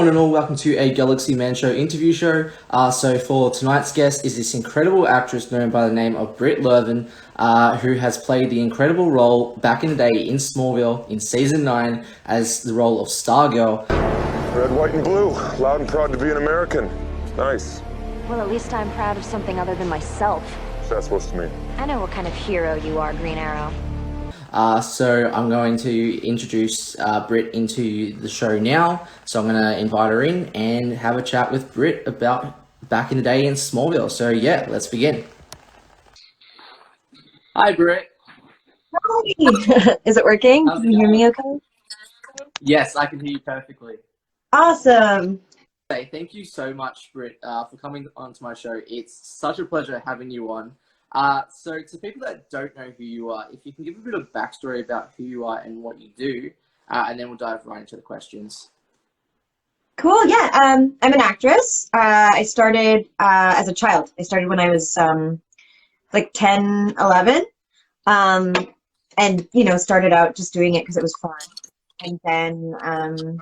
And all, welcome to a Galaxy Man Show interview show. So for tonight's guest is this incredible actress known by the name of Britt, who has played the incredible role back in the day in Smallville in season 9 as the role of Stargirl. Red, white, and blue. Loud and proud to be an American. Nice. Well, at least I'm proud of something other than myself. What's that supposed to mean? I know what kind of hero you are, Green Arrow. So I'm going to introduce Britt into the show now. So I'm going to invite her in and have a chat with Britt about back in the day in Smallville. So yeah, let's begin. Hi, Britt. Hi. Is it working? Can you hear me okay? Yes, I can hear you perfectly. Awesome. Hey, thank you so much, Britt, for coming onto my show. It's such a pleasure having you on. So to people that don't know who you are, if you can give a bit of backstory about who you are and what you do, and then we'll dive right into the questions. Cool. Yeah. I'm an actress. I started as a child. I started when I was like 10, 11. And started out just doing it because it was fun, and then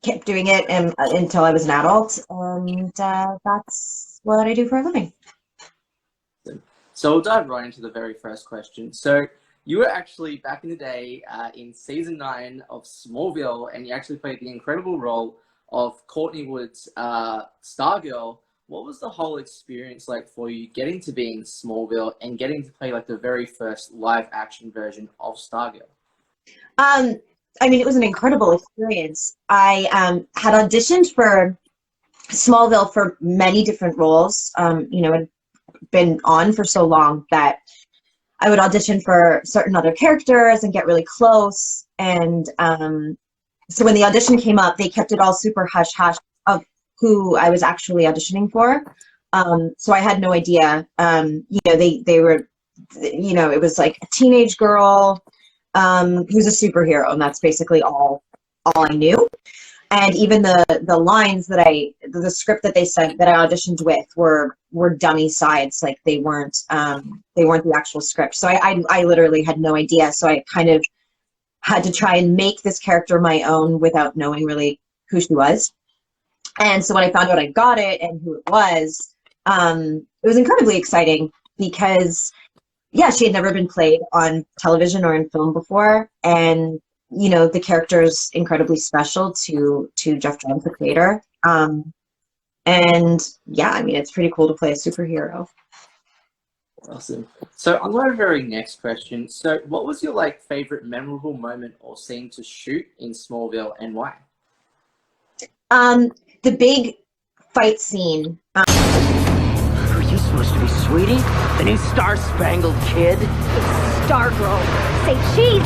kept doing it until I was an adult, and that's what I do for a living. So we'll dive right into the very first question. So you were actually back in the day in season 9 of Smallville, and you actually played the incredible role of Courtney Wood's Stargirl. What was the whole experience like for you getting to be in Smallville and getting to play like the very first live action version of Stargirl? It was an incredible experience. I had auditioned for Smallville for many different roles. I'd been on for so long that I would audition for certain other characters and get really close. And so when the audition came up, they kept it all super hush-hush of who I was actually auditioning for. So I had no idea. They were, it was like a teenage girl who's a superhero, and that's basically all I knew. And even the lines the script that they sent that I auditioned with were dummy sides, like they weren't the actual script. So I literally had no idea. So I kind of had to try and make this character my own without knowing really who she was. And so when I found out I got it and who it was incredibly exciting because, yeah, she had never been played on television or in film before. And, the character is incredibly special to Jeff Johns, the creator. And yeah, it's pretty cool to play a superhero. Awesome. So on my very next question, so what was your favorite memorable moment or scene to shoot in Smallville, and why? The big fight scene. Are you supposed to be Sweetie? The new Star-Spangled Kid? It's Stargirl. Say cheese!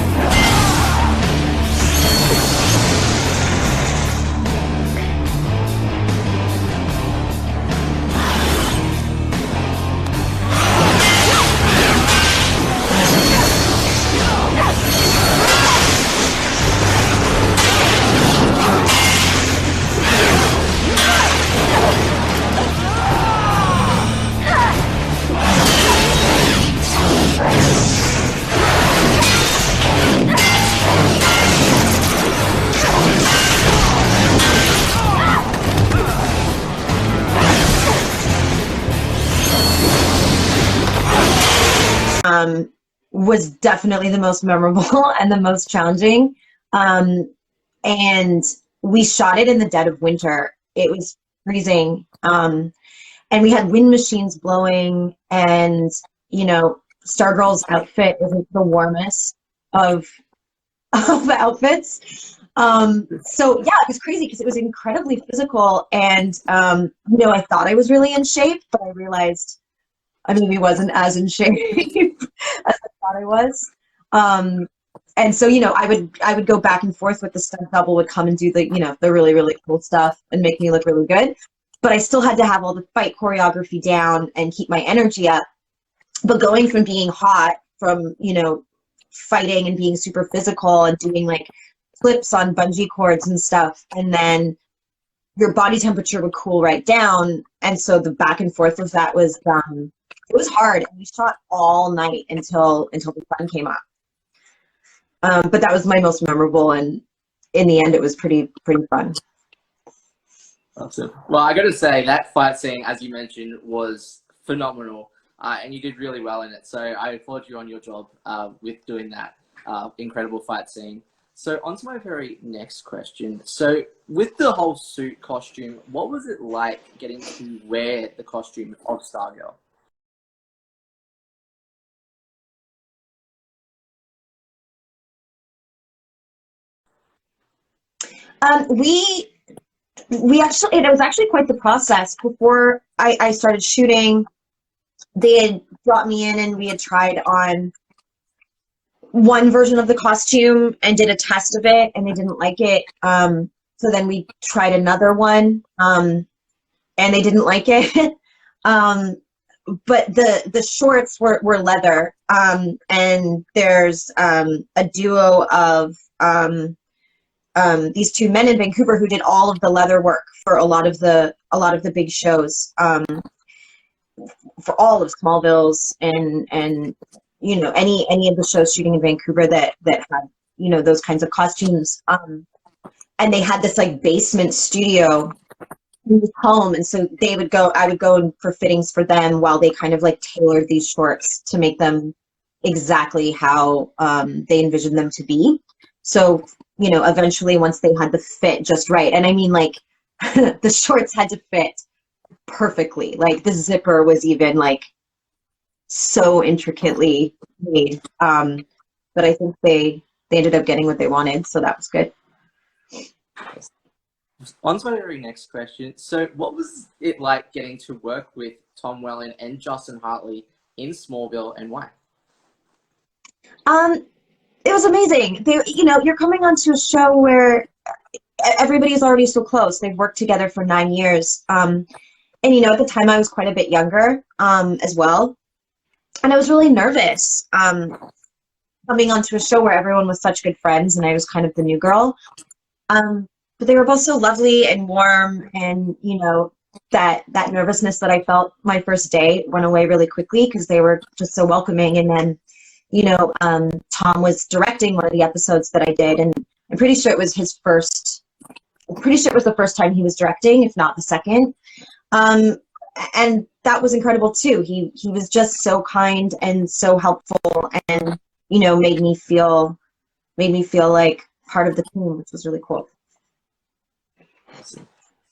Was definitely the most memorable and the most challenging. And we shot it in the dead of winter. It was freezing. And we had wind machines blowing, and, Stargirl's outfit isn't the warmest of the outfits. So yeah, it was crazy because it was incredibly physical, and, I thought I was really in shape, but I realized I maybe wasn't as in shape as I thought I was. And so, I would go back and forth with the stunt double, would come and do the really, really cool stuff and make me look really good. But I still had to have all the fight choreography down and keep my energy up. But going from being hot, from, fighting and being super physical and doing flips on bungee cords and stuff, and then your body temperature would cool right down. And so the back and forth of that was, it was hard. We shot all night until the sun came up. But that was my most memorable, and in the end, it was pretty fun. Awesome. Well, I got to say that fight scene, as you mentioned, was phenomenal, and you did really well in it. So I applaud you on your job with doing that incredible fight scene. So on to my very next question. So with the whole suit costume, what was it like getting to wear the costume of Stargirl? We actually, it was actually quite the process. Before I started shooting, they had brought me in and we had tried on one version of the costume and did a test of it, and they didn't like it. So then we tried another one, and they didn't like it. But the shorts were leather, and there's a duo of these two men in Vancouver who did all of the leather work for a lot of the big shows, for all of Smallville's and you know any of the shows shooting in Vancouver that had those kinds of costumes. And they had this like basement studio in his home, and so I would go in for fittings for them while they kind of like tailored these shorts to make them exactly how they envisioned them to be. So eventually once they had the fit just right, and I mean like the shorts had to fit perfectly, like the zipper was even like so intricately made, but I think they ended up getting what they wanted, so that was good. On to my very next question. So what was it like getting to work with Tom Welling and Justin Hartley in Smallville, and why? It was amazing. You're coming onto a show where everybody's already so close. They've worked together for 9 years. And at the time I was quite a bit younger, as well. And I was really nervous, coming onto a show where everyone was such good friends and I was kind of the new girl. But they were both so lovely and warm, and that nervousness that I felt my first day went away really quickly because they were just so welcoming. And then Tom was directing one of the episodes that I did, and I'm pretty sure it was the first time he was directing, if not the second. And that was incredible too. He was just so kind and so helpful, and made me feel like part of the team, which was really cool. So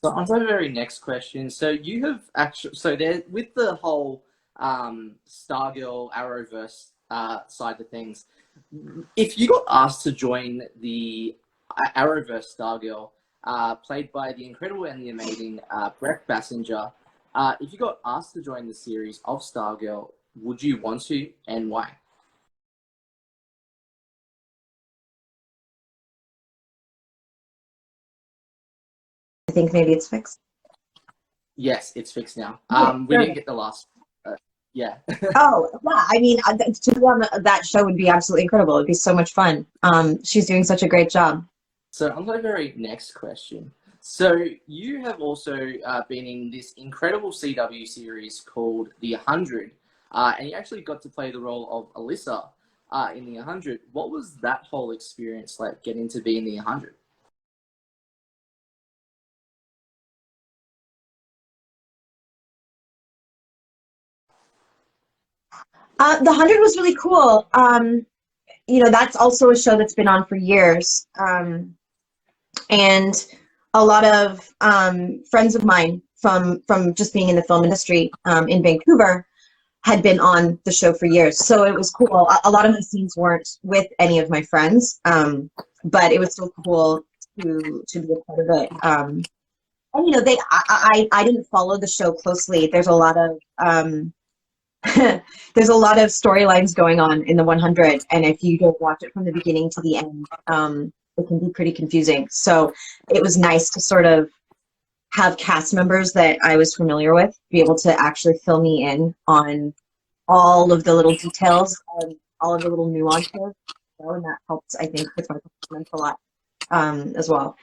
on to the very next question. So you have actually, so there with the whole Stargirl Arrowverse side of things, if you got asked to join the Arrowverse Stargirl, played by the incredible and the amazing Britt, if you got asked to join the series of Stargirl, would you want to, and why? I think maybe it's fixed. Yes, it's fixed now. Yeah, We sure. didn't get the last. Yeah. Oh, yeah. I mean, to be on that show would be absolutely incredible. It'd be so much fun. She's doing such a great job. So on to the very next question. So you have also been in this incredible CW series called The 100, and you actually got to play the role of Alyssa in The 100. What was that whole experience like, getting to be in The 100? The 100 was really cool. That's also a show that's been on for years. And a lot of friends of mine from just being in the film industry in Vancouver had been on the show for years. So it was cool. A lot of the scenes weren't with any of my friends, but it was so cool to be a part of it. And I didn't follow the show closely. There's a lot of there's a lot of storylines going on in the 100, and if you don't watch it from the beginning to the end, it can be pretty confusing. So it was nice to sort of have cast members that I was familiar with be able to actually fill me in on all of the little details and all of the little nuances. And that helped, I think, with my performance a lot, as well.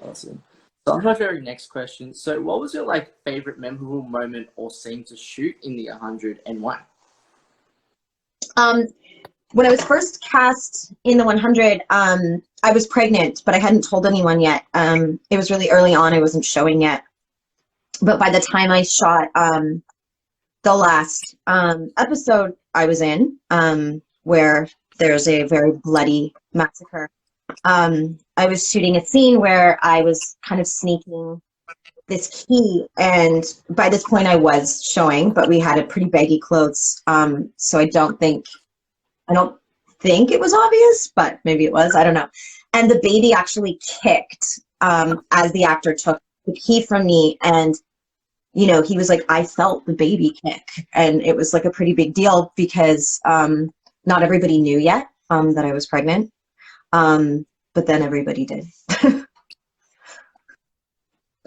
Awesome. So on to my very next question. So what was your favorite memorable moment or scene to shoot in The 100, and why? When I was first cast in the 100, I was pregnant, but I hadn't told anyone yet. It was really early on. I wasn't showing yet. But by the time I shot the last episode I was in, where there's a very bloody massacre, I was shooting a scene where I was kind of sneaking this key, and by this point I was showing, but we had a pretty baggy clothes, so I don't think it was obvious, but maybe it was, I don't know. And the baby actually kicked as the actor took the key from me, and you know, he was like, I felt the baby kick, and it was like a pretty big deal because not everybody knew yet that I was pregnant, but then everybody did.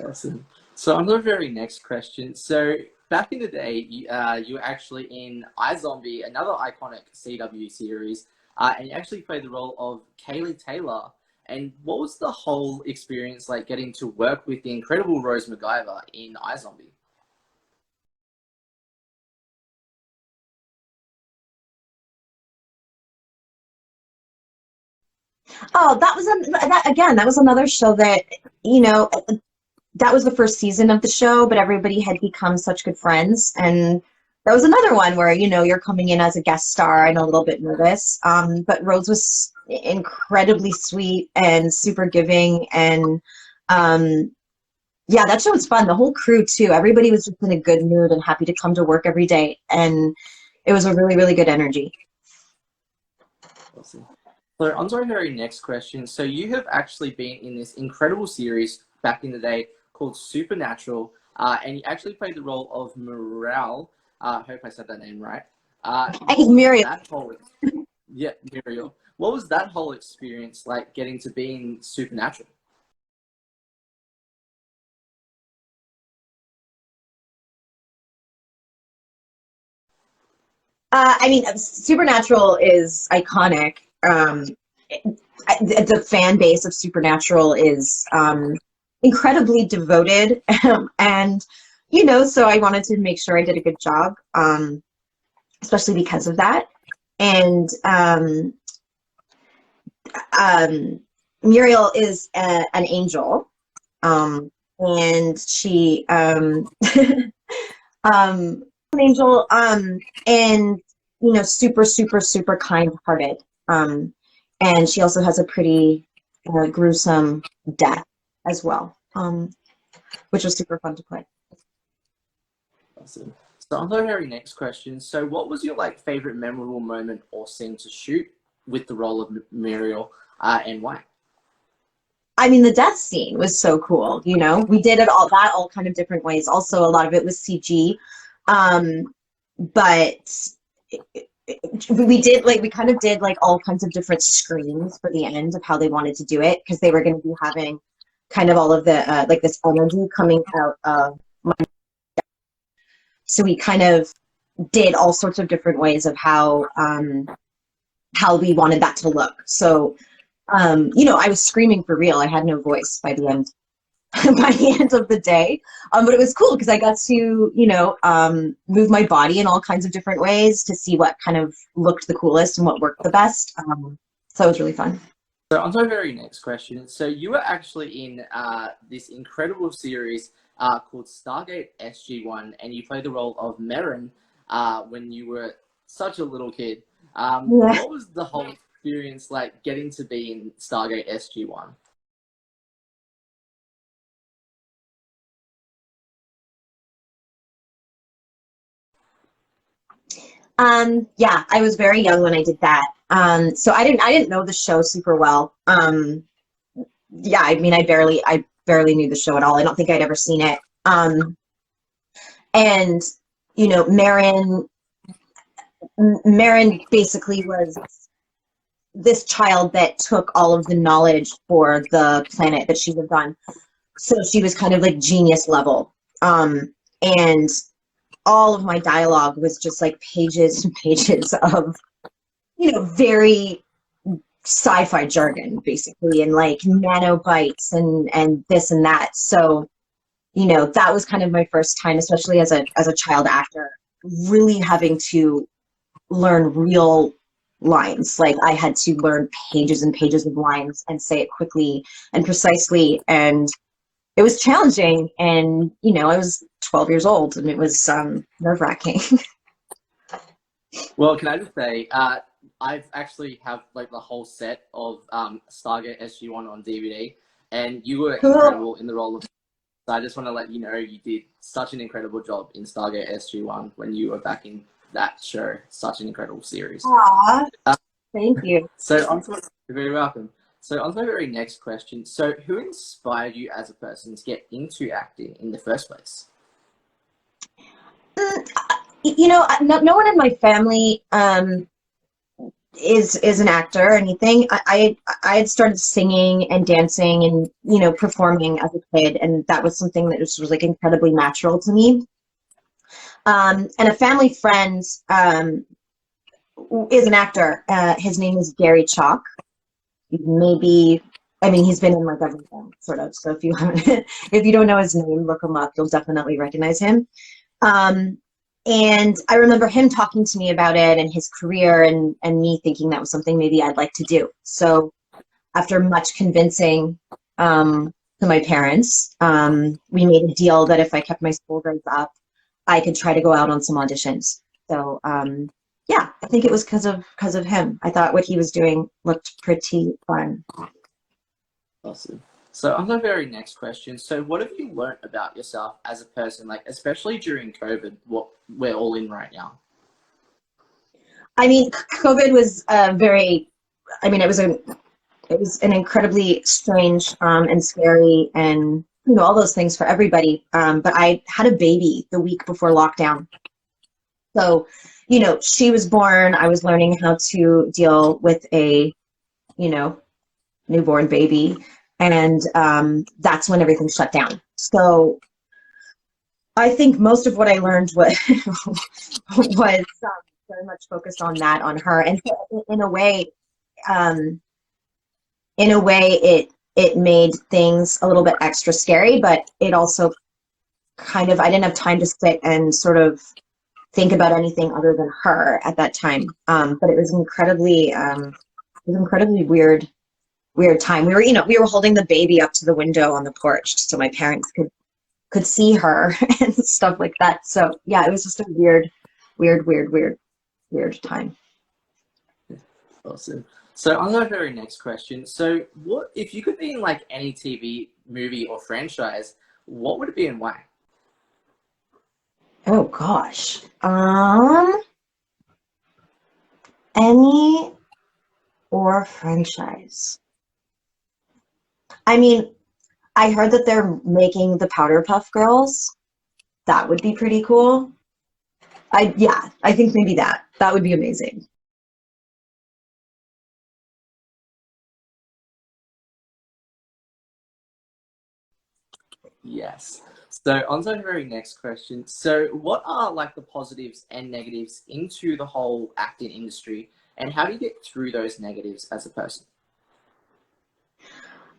Awesome. So on to the very next question. So back in the day, you were actually in iZombie, another iconic CW series, and you actually played the role of Kaylee Taylor. And what was the whole experience like getting to work with the incredible Rose MacGyver in iZombie? Oh, that was another show that, you know, that was the first season of the show, but everybody had become such good friends. And that was another one where, you know, you're coming in as a guest star and a little bit nervous. But Rose was incredibly sweet and super giving. And yeah, that show was fun. The whole crew, too. Everybody was just in a good mood and happy to come to work every day. And it was a really, really good energy. Awesome. So on to our very next question. So you have actually been in this incredible series back in the day called Supernatural, and you actually played the role of Morale. I hope I said that name right. Muriel. Yeah, Muriel. What was that whole experience like getting to be in Supernatural? I mean, Supernatural is iconic. The fan base of Supernatural is incredibly devoted, and you know, so I wanted to make sure I did a good job, especially because of that. And Muriel is an angel, and she an angel, and you know, super, super, super kind-hearted. And she also has a pretty gruesome death as well, which was super fun to play. Awesome. So on to our very next question. So what was your like favorite memorable moment or scene to shoot with the role of Muriel, and why? I mean, the death scene was so cool. You know, we did it all kind of different ways. Also, a lot of it was CG, but we kind of did like all kinds of different screens for the end of how they wanted to do it, because they were going to be having kind of all of the like this energy coming out of my. So we kind of did all sorts of different ways of how we wanted that to look. So you know, I was screaming for real. I had no voice by the end by the end of the day. But it was cool because I got to, you know, move my body in all kinds of different ways to see what kind of looked the coolest and what worked the best. So it was really fun. So on to our very next question. So you were actually in this incredible series called Stargate SG-1, and you played the role of Merrin when you were such a little kid. What was the whole experience like getting to be in Stargate SG-1? Yeah, I was very young when I did that. So I didn't know the show super well. Yeah, I mean, I barely knew the show at all. I don't think I'd ever seen it. And you know, Marin basically was this child that took all of the knowledge for the planet that she lived on. So she was kind of like genius level. And all of my dialogue was just like pages and pages of, you know, very sci-fi jargon, basically, and like nanobytes and this and that. So, you know, that was kind of my first time, especially as a child actor, really having to learn real lines. Like I had to learn pages and pages of lines and say it quickly and precisely, and it was challenging. And I was 12 years old, and it was nerve-wracking. Well, can I just say, I've actually have like the whole set of Stargate SG-1 on DVD, and you were incredible in the role of. So I just want to let you know you did such an incredible job in Stargate SG-1 when you were back in that show. Such an incredible series. Aww, thank you. So you're very welcome. So on to my very next question. So who inspired you as a person to get into acting in the first place? No one in my family is an actor or anything. I had started singing and dancing and performing as a kid, and that was something that was like incredibly natural to me. And a family friend is an actor. His name is Gary Chalk. Maybe, I mean, he's been in like everything, sort of. So if you if you don't know his name, look him up. You'll definitely recognize him. And I remember him talking to me about it and his career, and me thinking that was something maybe I'd like to do. So after much convincing to my parents, we made a deal that if I kept my school grades up, I could try to go out on some auditions. So yeah, I think it was because of him. I thought what he was doing looked pretty fun. Awesome. So on to the very next question. So what have you learned about yourself as a person, like especially during COVID, what we're all in right now? I mean, COVID was it was an incredibly strange and scary and all those things for everybody. But I had a baby the week before lockdown. So, she was born. I was learning how to deal with a, newborn baby. And that's when everything shut down. So I think most of what I learned was, was very much focused on that, on her. And in a way, it made things a little bit extra scary, but it also I didn't have time to sit and sort of think about anything other than her at that time. But it was incredibly weird time. We were holding the baby up to the window on the porch so my parents could see her and stuff like that. So yeah, it was just a weird time. Awesome. So on our very next question. So what if you could be in like any TV, movie, or franchise, what would it be and why? Oh gosh. Any or franchise. I mean, I heard that they're making the Powderpuff Girls. That would be pretty cool. I think maybe that would be amazing. Yes. So on to the very next question. So what are like the positives and negatives into the whole acting industry, and how do you get through those negatives as a person?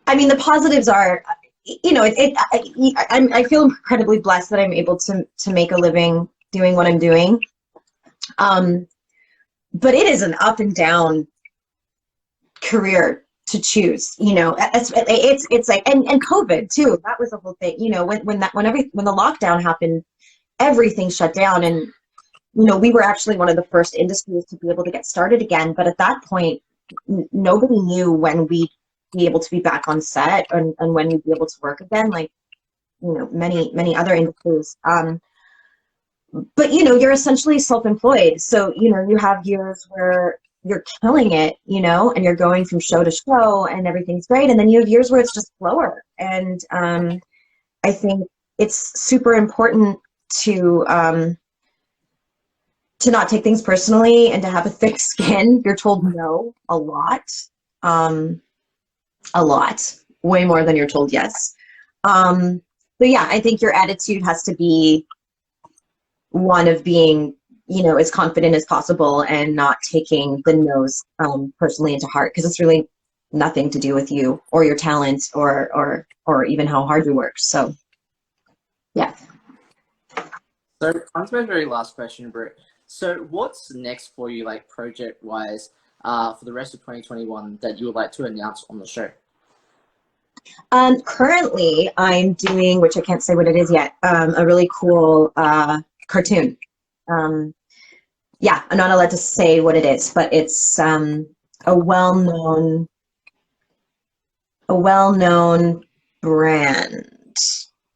I mean, the positives are, I feel incredibly blessed that I'm able to make a living doing what I'm doing. But it is an up and down career to choose, it's like, and COVID too, that was the whole thing, when the lockdown happened, everything shut down. And, we were actually one of the first industries to be able to get started again. But at that point, nobody knew when we'd be able to be back on set and when we'd be able to work again, like, many other industries. But, you're essentially self-employed. So, you have years where you're killing it, and you're going from show to show and everything's great. And then you have years where it's just slower. And I think it's super important to not take things personally and to have a thick skin. You're told no a lot, way more than you're told yes. But yeah, I think your attitude has to be one of being, as confident as possible and not taking the no's personally into heart, because it's really nothing to do with you or your talent or even how hard you work. So yeah. So on to my very last question, Britt. So what's next for you, like project wise? for the rest of 2021 that you would like to announce on the show? Currently, I'm doing, which I can't say what it is yet, a really cool cartoon. Yeah, I'm not allowed to say what it is, but it's a well-known brand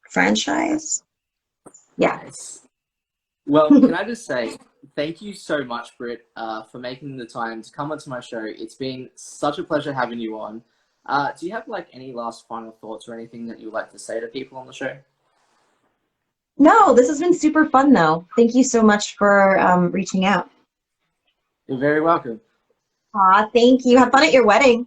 franchise. Yeah. Nice. Well, can I just say thank you so much, Britt, for making the time to come onto my show. It's been such a pleasure having you on. Do you have like any last final thoughts or anything that you would like to say to people on the show? No, this has been super fun, though. Thank you so much for reaching out. You're very welcome. Aw, thank you. Have fun at your wedding.